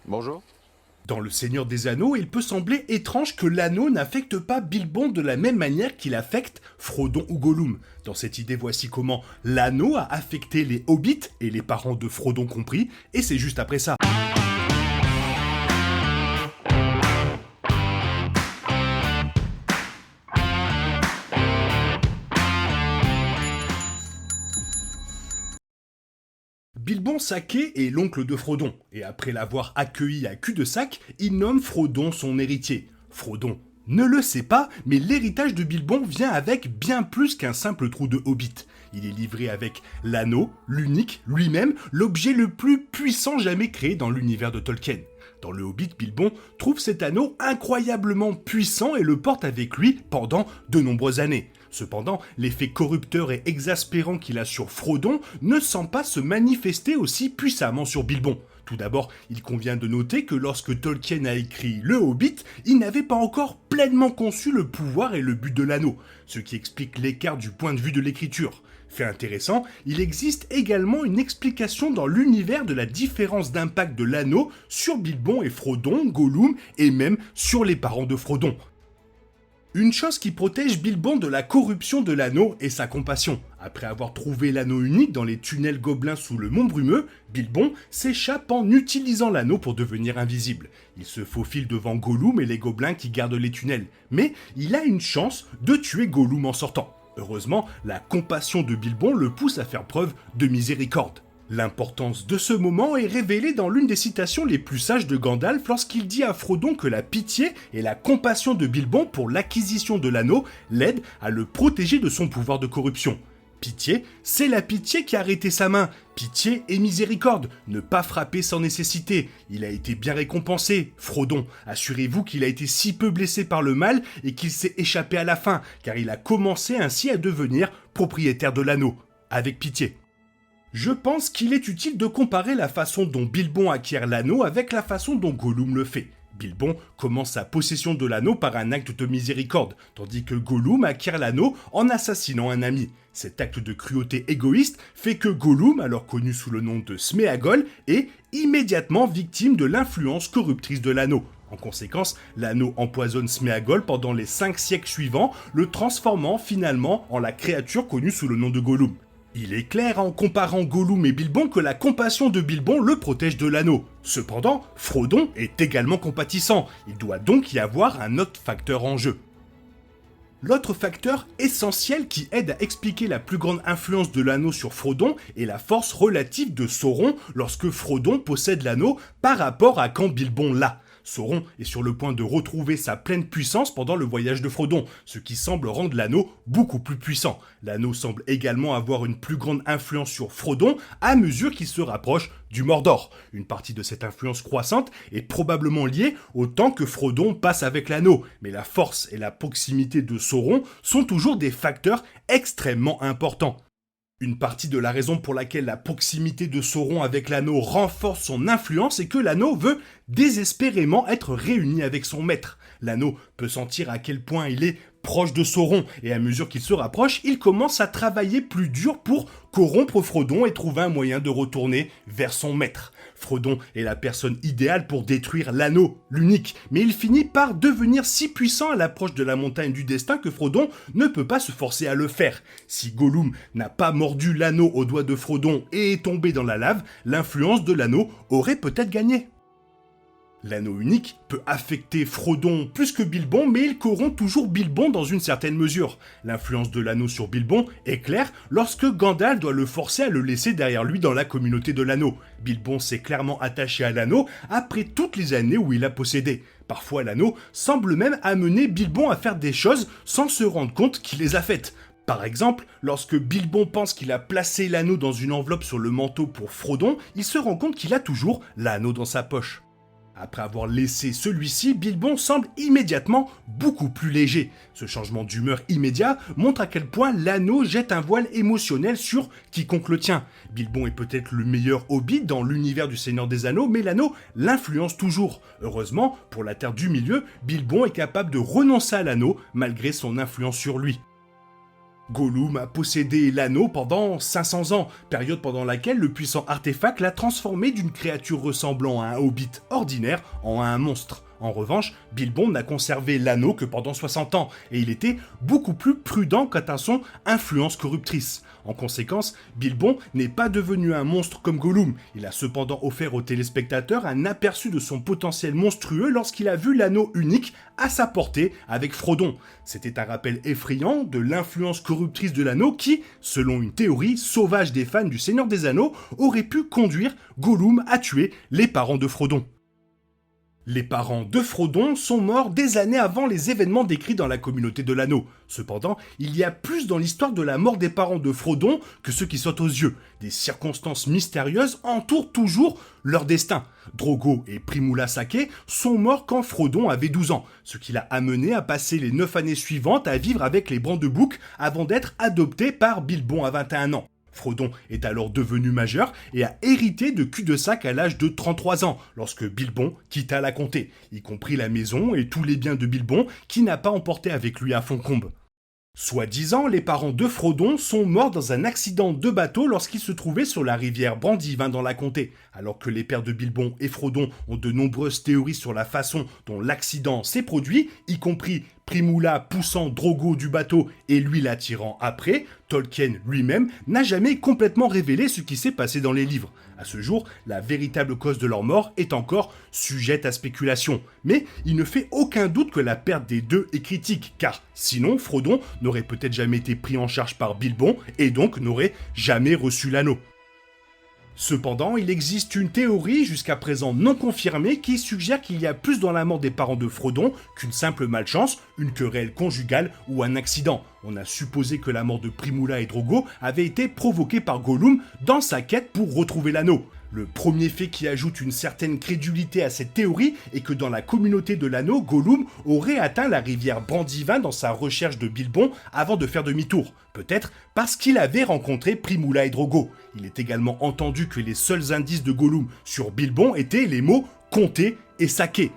Bonjour. Dans Le Seigneur des Anneaux, il peut sembler étrange que l'anneau n'affecte pas Bilbon de la même manière qu'il affecte Frodon ou Gollum. Dans cette idée, voici comment l'anneau a affecté les hobbits, et les parents de Frodon compris, et c'est juste après ça. Bilbon Saquet est l'oncle de Frodon, et après l'avoir accueilli à cul-de-sac, il nomme Frodon son héritier. Frodon ne le sait pas, mais l'héritage de Bilbon vient avec bien plus qu'un simple trou de hobbit. Il est livré avec l'anneau, l'unique, lui-même, l'objet le plus puissant jamais créé dans l'univers de Tolkien. Dans le Hobbit, Bilbon trouve cet anneau incroyablement puissant et le porte avec lui pendant de nombreuses années. Cependant, l'effet corrupteur et exaspérant qu'il a sur Frodon ne semble pas se manifester aussi puissamment sur Bilbon. Tout d'abord, il convient de noter que lorsque Tolkien a écrit Le Hobbit, il n'avait pas encore pleinement conçu le pouvoir et le but de l'anneau, ce qui explique l'écart du point de vue de l'écriture. Fait intéressant, il existe également une explication dans l'univers de la différence d'impact de l'anneau sur Bilbon et Frodon, Gollum et même sur les parents de Frodon. Une chose qui protège Bilbon de la corruption de l'anneau est sa compassion. Après avoir trouvé l'anneau unique dans les tunnels gobelins sous le mont brumeux, Bilbon s'échappe en utilisant l'anneau pour devenir invisible. Il se faufile devant Gollum et les gobelins qui gardent les tunnels, mais il a une chance de tuer Gollum en sortant. Heureusement, la compassion de Bilbon le pousse à faire preuve de miséricorde. L'importance de ce moment est révélée dans l'une des citations les plus sages de Gandalf lorsqu'il dit à Frodon que la pitié et la compassion de Bilbon pour l'acquisition de l'anneau l'aident à le protéger de son pouvoir de corruption. Pitié, c'est la pitié qui a arrêté sa main. Pitié et miséricorde, ne pas frapper sans nécessité. Il a été bien récompensé, Frodon. Assurez-vous qu'il a été si peu blessé par le mal et qu'il s'est échappé à la fin, car il a commencé ainsi à devenir propriétaire de l'anneau. Avec pitié. Je pense qu'il est utile de comparer la façon dont Bilbon acquiert l'anneau avec la façon dont Gollum le fait. Bilbon commence sa possession de l'anneau par un acte de miséricorde, tandis que Gollum acquiert l'anneau en assassinant un ami. Cet acte de cruauté égoïste fait que Gollum, alors connu sous le nom de Sméagol, est immédiatement victime de l'influence corruptrice de l'anneau. En conséquence, l'anneau empoisonne Sméagol pendant les 5 siècles suivants, le transformant finalement en la créature connue sous le nom de Gollum. Il est clair en comparant Gollum et Bilbon que la compassion de Bilbon le protège de l'anneau. Cependant, Frodon est également compatissant, il doit donc y avoir un autre facteur en jeu. L'autre facteur essentiel qui aide à expliquer la plus grande influence de l'anneau sur Frodon est la force relative de Sauron lorsque Frodon possède l'anneau par rapport à quand Bilbon l'a. Sauron est sur le point de retrouver sa pleine puissance pendant le voyage de Frodon, ce qui semble rendre l'anneau beaucoup plus puissant. L'anneau semble également avoir une plus grande influence sur Frodon à mesure qu'il se rapproche du Mordor. Une partie de cette influence croissante est probablement liée au temps que Frodon passe avec l'anneau, mais la force et la proximité de Sauron sont toujours des facteurs extrêmement importants. Une partie de la raison pour laquelle la proximité de Sauron avec l'anneau renforce son influence est que l'anneau veut désespérément être réuni avec son maître. L'anneau peut sentir à quel point il est proche de Sauron, et à mesure qu'il se rapproche, il commence à travailler plus dur pour corrompre Frodon et trouver un moyen de retourner vers son maître. Frodon est la personne idéale pour détruire l'anneau, l'unique, mais il finit par devenir si puissant à l'approche de la montagne du destin que Frodon ne peut pas se forcer à le faire. Si Gollum n'a pas mordu l'anneau au doigt de Frodon et est tombé dans la lave, l'influence de l'anneau aurait peut-être gagné. L'anneau unique peut affecter Frodon plus que Bilbon, mais il corrompt toujours Bilbon dans une certaine mesure. L'influence de l'anneau sur Bilbon est claire lorsque Gandalf doit le forcer à le laisser derrière lui dans la communauté de l'anneau. Bilbon s'est clairement attaché à l'anneau après toutes les années où il l'a possédé. Parfois l'anneau semble même amener Bilbon à faire des choses sans se rendre compte qu'il les a faites. Par exemple, lorsque Bilbon pense qu'il a placé l'anneau dans une enveloppe sur le manteau pour Frodon, il se rend compte qu'il a toujours l'anneau dans sa poche. Après avoir laissé celui-ci, Bilbon semble immédiatement beaucoup plus léger. Ce changement d'humeur immédiat montre à quel point l'anneau jette un voile émotionnel sur quiconque le tient. Bilbon est peut-être le meilleur hobbit dans l'univers du Seigneur des Anneaux, mais l'anneau l'influence toujours. Heureusement, pour la Terre du Milieu, Bilbon est capable de renoncer à l'anneau malgré son influence sur lui. Gollum a possédé l'anneau pendant 500 ans, période pendant laquelle le puissant artefact l'a transformé d'une créature ressemblant à un hobbit ordinaire en un monstre. En revanche, Bilbon n'a conservé l'anneau que pendant 60 ans, et il était beaucoup plus prudent quant à son influence corruptrice. En conséquence, Bilbon n'est pas devenu un monstre comme Gollum, il a cependant offert aux téléspectateurs un aperçu de son potentiel monstrueux lorsqu'il a vu l'anneau unique à sa portée avec Frodon. C'était un rappel effrayant de l'influence corruptrice de l'anneau qui, selon une théorie sauvage des fans du Seigneur des Anneaux, aurait pu conduire Gollum à tuer les parents de Frodon. Les parents de Frodon sont morts des années avant les événements décrits dans la communauté de l'anneau. Cependant, il y a plus dans l'histoire de la mort des parents de Frodon que ce qui saute aux yeux. Des circonstances mystérieuses entourent toujours leur destin. Drogo et Primula Sake sont morts quand Frodon avait 12 ans, ce qui l'a amené à passer les 9 années suivantes à vivre avec les Brandebouc avant d'être adopté par Bilbon à 21 ans. Frodon est alors devenu majeur et a hérité de cul-de-sac à l'âge de 33 ans, lorsque Bilbon quitta la comté, y compris la maison et tous les biens de Bilbon qu'il n'a pas emporté avec lui à Fontcombe. Soi-disant, les parents de Frodon sont morts dans un accident de bateau lorsqu'ils se trouvaient sur la rivière Brandivin dans la comté, alors que les pères de Bilbon et Frodon ont de nombreuses théories sur la façon dont l'accident s'est produit, y compris Primula poussant Drogo du bateau et lui l'attirant après, Tolkien lui-même n'a jamais complètement révélé ce qui s'est passé dans les livres. À ce jour, la véritable cause de leur mort est encore sujette à spéculation. Mais il ne fait aucun doute que la perte des deux est critique, car sinon Frodon n'aurait peut-être jamais été pris en charge par Bilbon et donc n'aurait jamais reçu l'anneau. Cependant, il existe une théorie jusqu'à présent non confirmée qui suggère qu'il y a plus dans la mort des parents de Frodon qu'une simple malchance, une querelle conjugale ou un accident. On a supposé que la mort de Primula et Drogo avait été provoquée par Gollum dans sa quête pour retrouver l'anneau. Le premier fait qui ajoute une certaine crédulité à cette théorie est que dans la communauté de l'anneau, Gollum aurait atteint la rivière Brandivin dans sa recherche de Bilbon avant de faire demi-tour. Peut-être parce qu'il avait rencontré Primula et Drogo. Il est également entendu que les seuls indices de Gollum sur Bilbon étaient les mots « comté » et « saké ».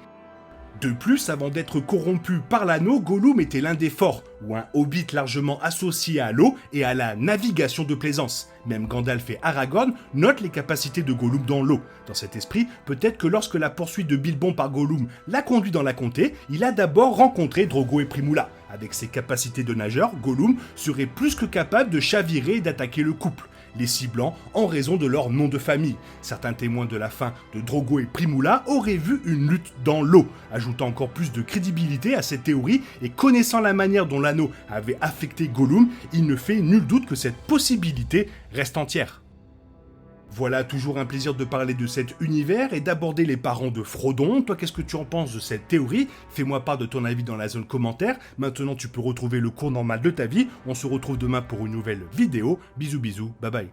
De plus, avant d'être corrompu par l'anneau, Gollum était l'un des forts, ou un hobbit largement associé à l'eau et à la navigation de plaisance. Même Gandalf et Aragorn notent les capacités de Gollum dans l'eau. Dans cet esprit, peut-être que lorsque la poursuite de Bilbon par Gollum l'a conduit dans la comté, il a d'abord rencontré Drogo et Primula. Avec ses capacités de nageur, Gollum serait plus que capable de chavirer et d'attaquer le couple, les ciblant en raison de leur nom de famille. Certains témoins de la fin de Drogo et Primula auraient vu une lutte dans l'eau, ajoutant encore plus de crédibilité à cette théorie, et connaissant la manière dont l'anneau avait affecté Gollum, il ne fait nul doute que cette possibilité reste entière. Voilà, toujours un plaisir de parler de cet univers et d'aborder les parents de Frodon. Toi, qu'est-ce que tu en penses de cette théorie? Fais-moi part de ton avis dans la zone commentaire. Maintenant, tu peux retrouver le cours normal de ta vie. On se retrouve demain pour une nouvelle vidéo. Bisous, bisous, bye bye.